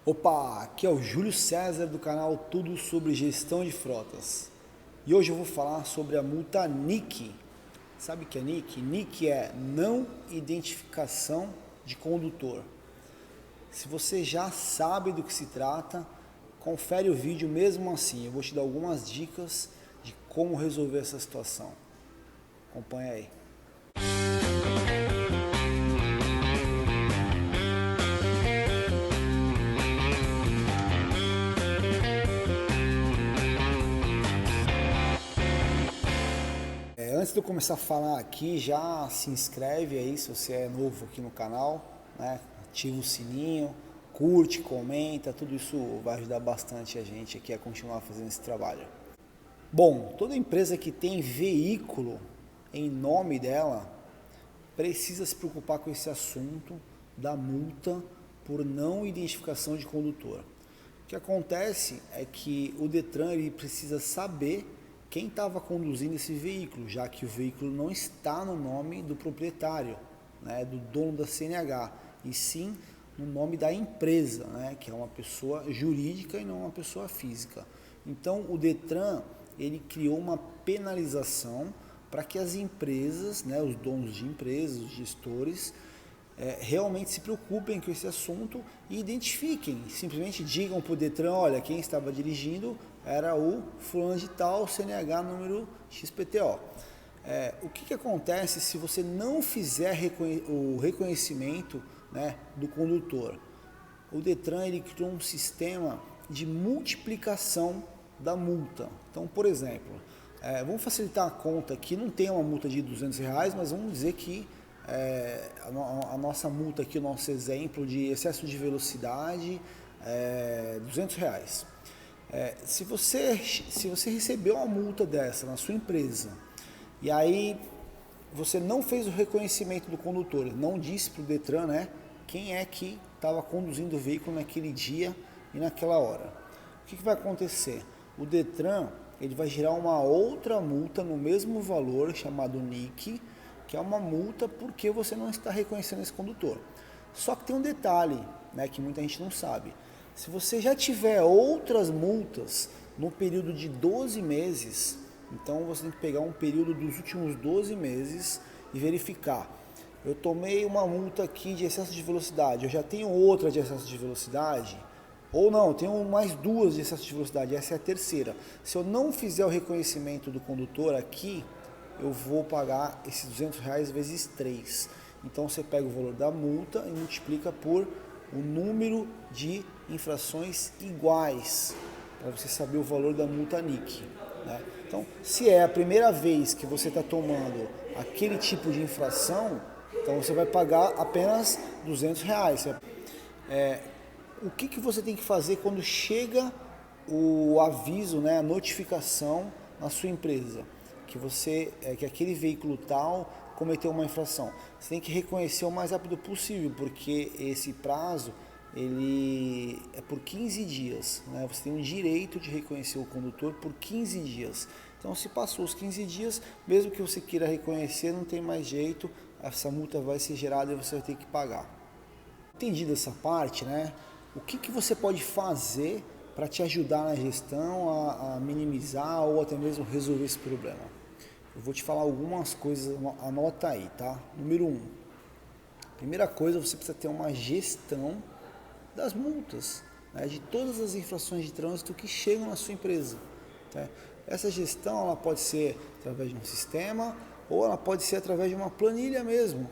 Opa, aqui é o Júlio César do canal Tudo sobre Gestão de Frotas. E hoje eu vou falar sobre a multa NIC. Sabe o que é NIC? NIC é não identificação de condutor. Se você já sabe do que se trata, confere o vídeo mesmo assim. Eu vou te dar algumas dicas de como resolver essa situação. Acompanha aí. Antes de eu começar a falar aqui, já se inscreve aí se você é novo aqui no canal, né? Ativa o sininho, curte, comenta, tudo isso vai ajudar bastante a gente aqui a continuar fazendo esse trabalho. Bom, toda empresa que tem veículo em nome dela precisa se preocupar com esse assunto da multa por não identificação de condutor. O que acontece é que o Detran ele precisa saber quem estava conduzindo esse veículo, já que o veículo não está no nome do proprietário, né, do dono da CNH, e sim no nome da empresa, né, que é uma pessoa jurídica e não uma pessoa física. Então o Detran ele criou uma penalização para que as empresas, né, os donos de empresas, os gestores, realmente se preocupem com esse assunto e identifiquem, simplesmente digam para o Detran, olha, quem estava dirigindo era o fulano de tal, CNH número XPTO. O que acontece se você não fizer o reconhecimento, né, do condutor? O Detran ele criou um sistema de multiplicação da multa. Então, por exemplo, vamos facilitar a conta aqui, não tem uma multa de R$200, mas vamos dizer que a nossa multa aqui, o nosso exemplo de excesso de velocidade, R$200. Se você recebeu uma multa dessa na sua empresa e aí você não fez o reconhecimento do condutor, não disse para o Detran, né, quem é que estava conduzindo o veículo naquele dia e naquela hora, o que vai acontecer? O Detran ele vai gerar uma outra multa no mesmo valor chamado NIC, que é uma multa porque você não está reconhecendo esse condutor. Só que tem um detalhe, né, que muita gente não sabe. Se você já tiver outras multas no período de 12 meses, então você tem que pegar um período dos últimos 12 meses e verificar. Eu tomei uma multa aqui de excesso de velocidade, eu já tenho outra de excesso de velocidade, ou não, eu tenho mais duas de excesso de velocidade, essa é a terceira. Se eu não fizer o reconhecimento do condutor aqui, eu vou pagar esses R$200 vezes 3. Então você pega o valor da multa e multiplica por o número de infrações iguais, para você saber o valor da multa NIC, né? Então, se é a primeira vez que você está tomando aquele tipo de infração, então você vai pagar apenas R$200. O que você tem que fazer quando chega o aviso, né, a notificação na sua empresa? Que aquele veículo tal cometeu uma infração. Você tem que reconhecer o mais rápido possível, porque esse prazo ele é por 15 dias. Né? Você tem o direito de reconhecer o condutor por 15 dias. Então, se passou os 15 dias, mesmo que você queira reconhecer, não tem mais jeito, essa multa vai ser gerada e você vai ter que pagar. Entendido essa parte, né? O que você pode fazer para te ajudar na gestão a minimizar ou até mesmo resolver esse problema? Eu vou te falar algumas coisas, anota aí, tá? Número 1. Primeira coisa, você precisa ter uma gestão das multas, né, de todas as infrações de trânsito que chegam na sua empresa. Tá? Essa gestão ela pode ser através de um sistema ou ela pode ser através de uma planilha mesmo.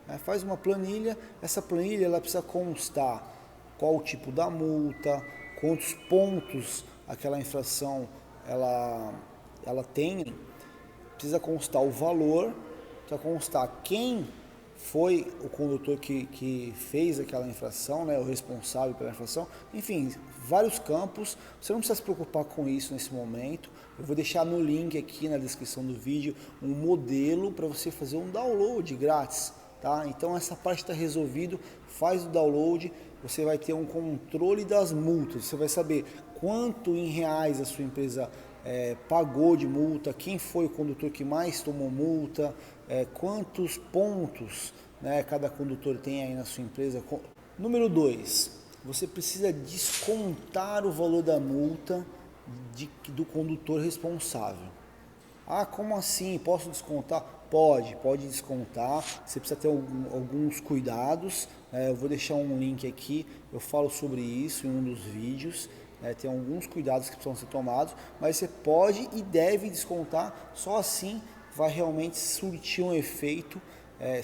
Né? Faz uma planilha, essa planilha ela precisa constar qual o tipo da multa, quantos pontos aquela infração ela tem. Precisa constar o valor, precisa constar quem foi o condutor que fez aquela infração, né, o responsável pela infração, enfim, vários campos. Você não precisa se preocupar com isso nesse momento. Eu vou deixar no link aqui na descrição do vídeo um modelo para você fazer um download grátis, tá? Então essa parte está resolvido, faz o download, você vai ter um controle das multas, você vai saber quanto em reais a sua empresa pagou de multa, quem foi o condutor que mais tomou multa, quantos pontos, né, cada condutor tem aí na sua empresa. Número 2, você precisa descontar o valor da multa do condutor responsável. Ah, como assim? Posso descontar? Pode descontar. Você precisa ter alguns cuidados. Eu vou deixar um link aqui, eu falo sobre isso em um dos vídeos. Tem alguns cuidados que precisam ser tomados, mas você pode e deve descontar, só assim vai realmente surtir um efeito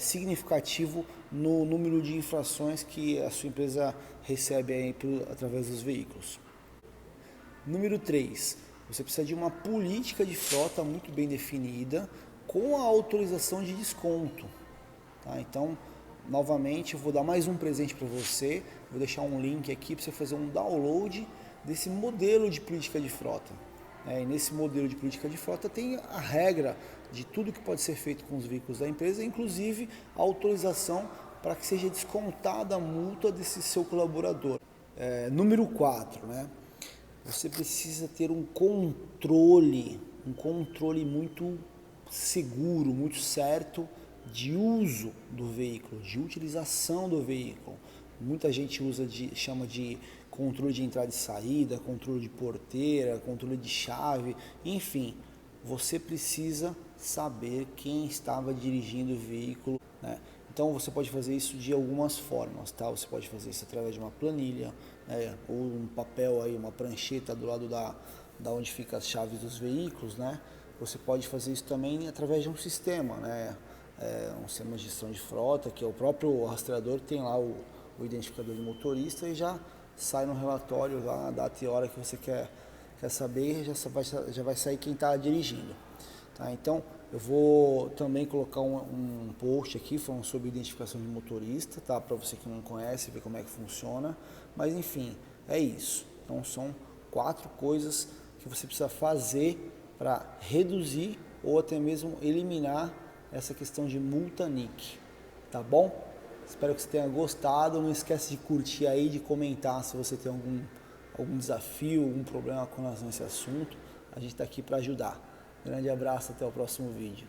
significativo no número de infrações que a sua empresa recebe aí através dos veículos. Número 3, você precisa de uma política de frota muito bem definida com a autorização de desconto. Tá? Então, novamente, eu vou dar mais um presente para você, vou deixar um link aqui para você fazer um download desse modelo de política de frota. E nesse modelo de política de frota tem a regra de tudo que pode ser feito com os veículos da empresa, inclusive a autorização para que seja descontada a multa desse seu colaborador. Número 4, né? Você precisa ter um controle muito seguro, muito certo de uso do veículo, de utilização do veículo. Muita gente chama de controle de entrada e saída, controle de porteira, controle de chave, enfim, você precisa saber quem estava dirigindo o veículo, né? Então você pode fazer isso de algumas formas, tá? Você pode fazer isso através de uma planilha, ou um papel aí, uma prancheta do lado da onde fica as chaves dos veículos, né? Você pode fazer isso também através de um sistema, né? Um sistema de gestão de frota, que é o próprio rastreador, tem lá o identificador de motorista e já sai no relatório lá, a data e hora que você quer saber, já vai sair quem está dirigindo. Tá? Então, eu vou também colocar um post aqui falando sobre identificação de motorista, tá? Para você que não conhece, ver como é que funciona. Mas enfim, é isso. Então são 4 coisas que você precisa fazer para reduzir ou até mesmo eliminar essa questão de multa NIC. Tá bom? Espero que você tenha gostado. Não esquece de curtir aí, de comentar se você tem algum desafio, algum problema com relação a esse assunto. A gente está aqui para ajudar. Grande abraço, até o próximo vídeo.